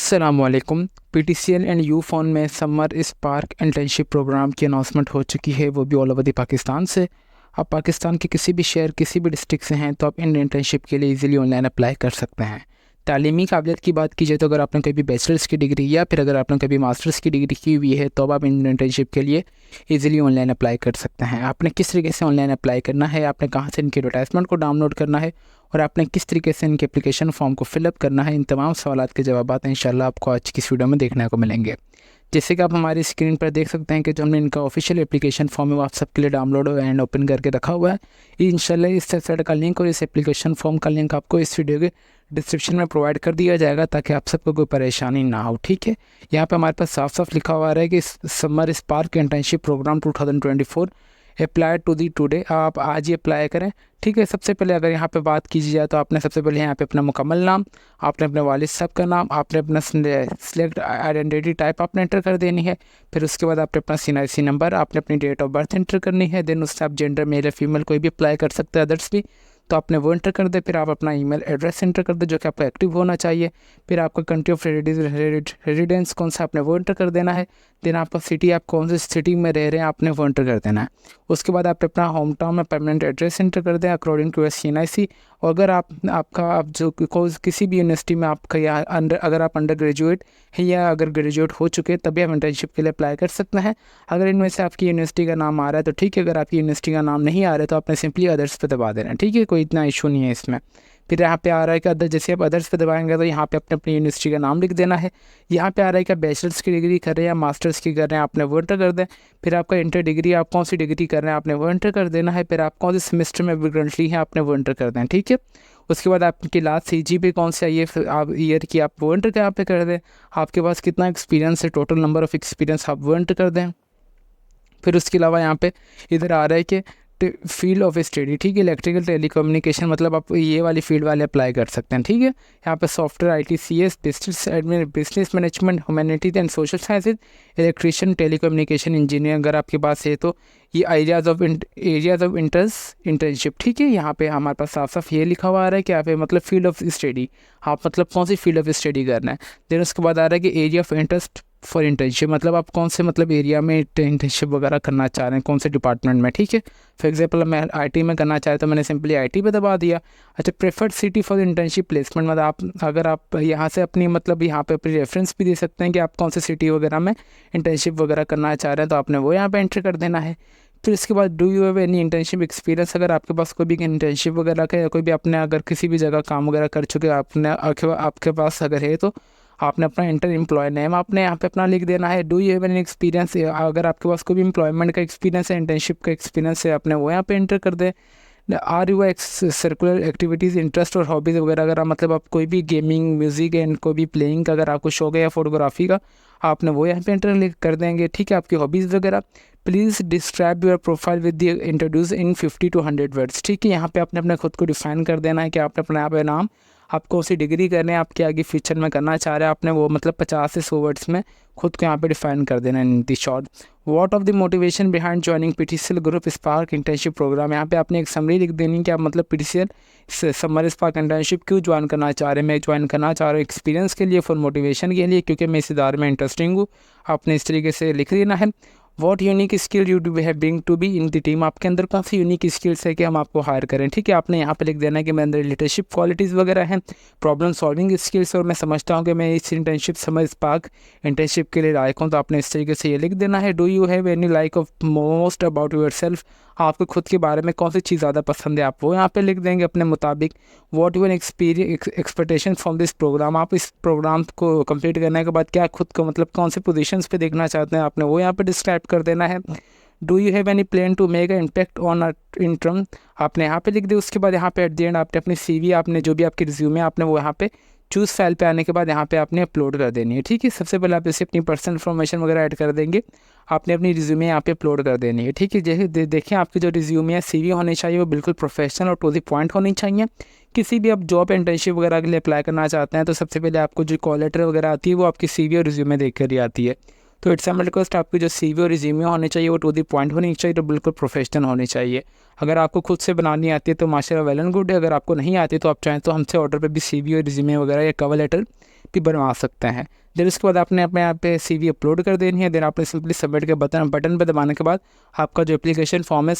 अस्सलामुअलैकुम। PTCL and you phone में summer spark internship programme की अनाउंसमेंट हो चुकी है, वो भी ऑल ओवर द पाकिस्तान से। आप पाकिस्तान के किसी भी शहर किसी भी डिस्ट्रिक्ट से हैं तो आप इन इंटर्नशिप के लिए इजीली ऑनलाइन अप्लाई कर सकते हैं। तालीमी काबिलियत की बात की जाए तो अगर आपने कभी बैचलर्स की डिग्री या फिर अगर आपने कभी मास्टर्स की डिग्री की हुई है तो अब आप इन इंटर्नशिप के लिए इजीली ऑनलाइन अप्लाई कर सकते हैं। आपने किस तरीके से ऑनलाइन अप्लाई करना है, आपने कहाँ से इनके एडवर्टाइजमेंट को डाउनलोड करना है और आपने किस तरीके से इनके एप्लीकेशन फॉर्म को फिलअप करना है, इन तमाम सवालात के जवाब इंशाल्लाह आपको आज की इस वीडियो में देखने को मिलेंगे। जैसे कि आप हमारी स्क्रीन पर देख सकते हैं कि जो हमने इनका ऑफिशियल एप्लीकेशन फॉर्म है वो आप सबके लिए डाउनलोड एंड ओपन करके रखा हुआ है। इंशाल्लाह इस वेबसाइट का लिंक और इस एप्लीकेशन फॉर्म का लिंक आपको इस वीडियो के डिस्क्रिप्शन में प्रोवाइड कर दिया जाएगा ताकि आप सबको कोई परेशानी ना हो। ठीक है, यहाँ पे हमारे पास साफ साफ लिखा हुआ है कि summer spark internship program 2024 apply to the today, आप आज ही अप्लाई करें। ठीक है, सबसे पहले अगर यहाँ पे बात की जाए तो आपने सबसे पहले यहाँ पे अपना मुकम्मल नाम, आपने अपने वालिद साहब का नाम, आपने अपना सिलेक्ट आइडेंटिटी टाइप आपने एंटर कर देनी है। फिर उसके बाद आपने अपना CNIC नंबर, आपने अपनी डेट ऑफ बर्थ एंटर करनी है। देन उससे आप जेंडर मेल या फीमेल कोई भी अप्लाई कर सकते हैं, अदर्स भी, तो आपने वो एंटर कर दे। फिर आप अपना ईमेल एड्रेस एंटर कर दे जो कि आपका एक्टिव होना चाहिए। फिर आपका कंट्री ऑफ रेजिडेंस कौन सा आपने वो एंटर कर देना है। देन आपका सिटी, आप कौन सी सिटी में रह रहे हैं आपने वो एंटर कर देना है। उसके बाद आप अपना होम टाउन में परमानेंट एड्रेस एंटर कर दें अकॉर्डिंग टू CNIC। और अगर आप जो किसी भी यूनिवर्सिटी में आपका या अगर आप अंडर ग्रेजुएट हैं या अगर ग्रेजुएट हो चुके तभी आप इंटर्नशिप के लिए अप्लाई कर सकते हैं। अगर इनमें से आपकी यूनिवर्सिटी का नाम आ रहा है तो ठीक है, अगर आपकी यूनिवर्सिटी का नाम नहीं आ रहा है तो आपने सिंपली अदर्स पे दबा देना है। ठीक है, कोई इतना इशू नहीं है इसमें। फिर यहाँ पे आ रहा है कि अदर, जैसे आप अदर्स पे दबाएंगे तो यहाँ पे अपने अपनी यूनिवर्सिटी का नाम लिख देना है। यहाँ पे आ रहा है कि बैचलर्स की डिग्री कर रहे हैं या मास्टर्स की कर रहे हैं, आपने वो एंटर कर दें। फिर आपका इंटर डिग्री, आप कौन सी डिग्री कर रहे हैं आपने वो एंटर कर देना है। फिर आप कौन से सेमेस्टर में करंटली हैं आपने वो एंटर कर दें। ठीक है, उसके बाद आपकी लास्ट CGPA कौन सी आई है आप ईयर की, आप वो एंटर यहाँ पे कर दें। आपके पास कितना एक्सपीरियंस है, टोटल नंबर ऑफ एक्सपीरियंस आप वो एंटर कर दें। फिर उसके अलावा यहाँ पे इधर आ रहा है कि फील्ड ऑफ स्टडी, ठीक है, इलेक्ट्रिकल टेलीकम्युनिकेशन, मतलब आप ये वाली फील्ड वाले अप्लाई कर सकते हैं। ठीक है, यहाँ पे software IT CS, business management, humanities and social sciences, electrician, telecommunication engineer अगर आपके पास है तो ये एरियाज ऑफ इंटर्नशिप। ठीक है, यहाँ पे हमारे पास साफ साफ ये लिखा हुआ आ रहा है कि यहाँ पे मतलब फील्ड ऑफ स्टडी, आप मतलब कौन सी फील्ड ऑफ स्टडी करना है। देन उसके बाद आ रहा है कि area of interest for internship, मतलब आप कौन से मतलब एरिया में इंटर्नशिप वगैरह करना चाह रहे हैं, कौन से डिपार्टमेंट में। ठीक है, फॉर एग्जांपल मैं IT में करना चाहे तो मैंने सिंपली IT पे दबा दिया। अच्छा, preferred city for internship placement, मतलब अगर आप यहाँ से अपनी मतलब यहाँ पे अपनी रेफरेंस भी दे सकते हैं कि आप कौन से सिटी वगैरह में इंटर्नशिप वगैरह करना चाह रहे हैं, तो आपने वो यहाँ पर एंटर कर देना है। फिर इसके बाद do you have any internship experience, अगर आपके पास कोई भी इंटर्नशिप वगैरह का या कोई भी आपने अगर किसी भी जगह काम वगैरह कर चुके आपने आपके पास अगर है तो आपने अपना इंटर एम्प्लॉय नेम आपने यहाँ पे अपना लिख देना है। Do you have any experience, अगर आपके पास कोई भी एम्प्लॉयमेंट का एक्सपीरियंस है, इंटर्नशिप का एक्सपीरियंस है, आपने वो यहाँ पे एंटर कर दे। आर यू सर्कुलर एक्टिविटीज़, इंटरेस्ट और हॉबीज़ वगैरह, अगर मतलब आप कोई भी गेमिंग, म्यूज़िक एंड कोई भी प्लेइंग का अगर आपको शौक है या फोटोग्राफी का, आपने वो यहाँ पे एंटर कर देंगे। ठीक है, आपकी हॉबीज़ वगैरह। Please describe your profile with the introduce in 50 to 100 words. ठीक है, यहाँ पे आपने अपने खुद को डिफाइन कर देना है कि आपने अपना यहाँ पे नाम, आपको उसी डिग्री करने हैं, आपके आगे फ्यूचर में करना चाह रहे हैं, आपने वो मतलब 50 से 100 वर्ड्स में खुद को यहाँ पे डिफाइन कर देना है in the short. What of the motivation behind joining PTCL group spark internship programme, यहाँ पे आपने एक समरी लिख देनी कि आप मतलब PTCL समर स्पार्क इंटर्नशिप क्यों ज्वाइन करना चाह रहे हैं। मैं ज्वाइन करना चाह रहा हूँ एक्सपीरियंस के लिए, फॉर मोटिवेशन के लिए, क्योंकि मैं इस इदारे में इंटरेस्टिंग हूँ, आपने इस तरीके से लिख देना है। What unique skill you do have bring to be in the team, आपके अंदर कौन सी यूनिक स्किल्स है कि हम आपको हायर करें। ठीक है, आपने यहाँ पे लिख देना है कि मेरे अंदर लीडरशिप क्वालिटीज़ वगैरह हैं, प्रॉब्लम सॉल्विंग स्किल्स, और मैं समझता हूँ कि मैं इस इंटर्नशिप समर स्पार्क इंटर्नशिप के लिए लायक हूँ, तो आपने इस तरीके से ये लिख देना है। Do you have any like of most about your self, आपको खुद के बारे में कौन सी चीज़ ज़्यादा पसंद है, आप वो यहाँ पे लिख देंगे अपने मुताबिक। What your expectation from this program, आप इस प्रोग्राम को कंप्लीट करने के बाद क्या खुद को मतलब कौन से पोजीशंस पे देखना चाहते हैं, आपने वो यहाँ पे डिस्क्राइब कर देना है। Do you have any plan to make a impact on in term, आपने यहाँ पे लिख दिया। उसके बाद यहाँ पे एट द एंड आपने अपनी CV, आपने जो भी आपकी रिज्यूमे आपने वो यहाँ पे चूज़ फाइल पे आने के बाद यहाँ पे आपने अपलोड कर देनी है। ठीक है, सबसे पहले आप इसे अपनी पर्सनल इन्फॉर्मेशन वगैरह ऐड कर देंगे, आपने अपनी रिज्यूमे यहाँ पे अपलोड कर देनी है। ठीक है, जैसे देखिए आपकी जो रिज्यूमे है CV होनी चाहिए वो बिल्कुल प्रोफेशनल और टू द पॉइंट होनी चाहिए। किसी भी आप जॉब इंटर्नशिप वगैरह के लिए अप्लाई करना चाहते हैं तो सबसे पहले आपको जो कॉल लेटर वगैरह आती है वो आपकी CV और रिज्यूमे देख कर ही आती है। तो इट्स एम रिक्वेस्ट, आपकी जो CV और रिज्यूमे होनी चाहिए वो टू द पॉइंट होनी चाहिए, तो बिल्कुल प्रोफेशनल होनी चाहिए। अगर आपको खुद से बनानी आती है तो माशाल्लाह वेल एंड गुड है, अगर आपको नहीं आती तो आप चाहें तो हमसे ऑर्डर पे भी CV और रिज्यूमे वगैरह या कवर लेटर भी बनवा सकते हैं। देन उसके बाद आपने अपने यहाँ पे CV अपलोड कर देनी है। देन आपने सिंपली सबमिट के बटन पर दबाने के बाद आपका जो एप्लीकेशन फॉर्म है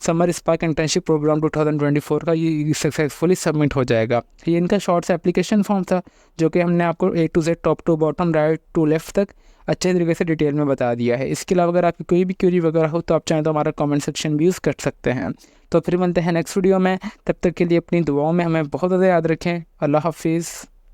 समर स्पार्क इंटर्नशिप प्रोग्राम 2024 का, ये सक्सेसफुली सबमिट हो जाएगा। ये इनका शॉर्ट सा एप्लीकेशन फॉर्म था जो कि हमने आपको A to Z top to bottom right to left तक अच्छे तरीके से डिटेल में बता दिया है। इसके अलावा अगर आपकी कोई भी क्वेरी वगैरह हो तो आप चाहें तो हमारा कमेंट सेक्शन भी यूज़ कर सकते हैं। तो फिर मिलते हैं नेक्स्ट वीडियो में, तब तक के लिए अपनी दुआओं में हमें बहुत ज़्यादा याद रखें। अल्लाह हाफिज़।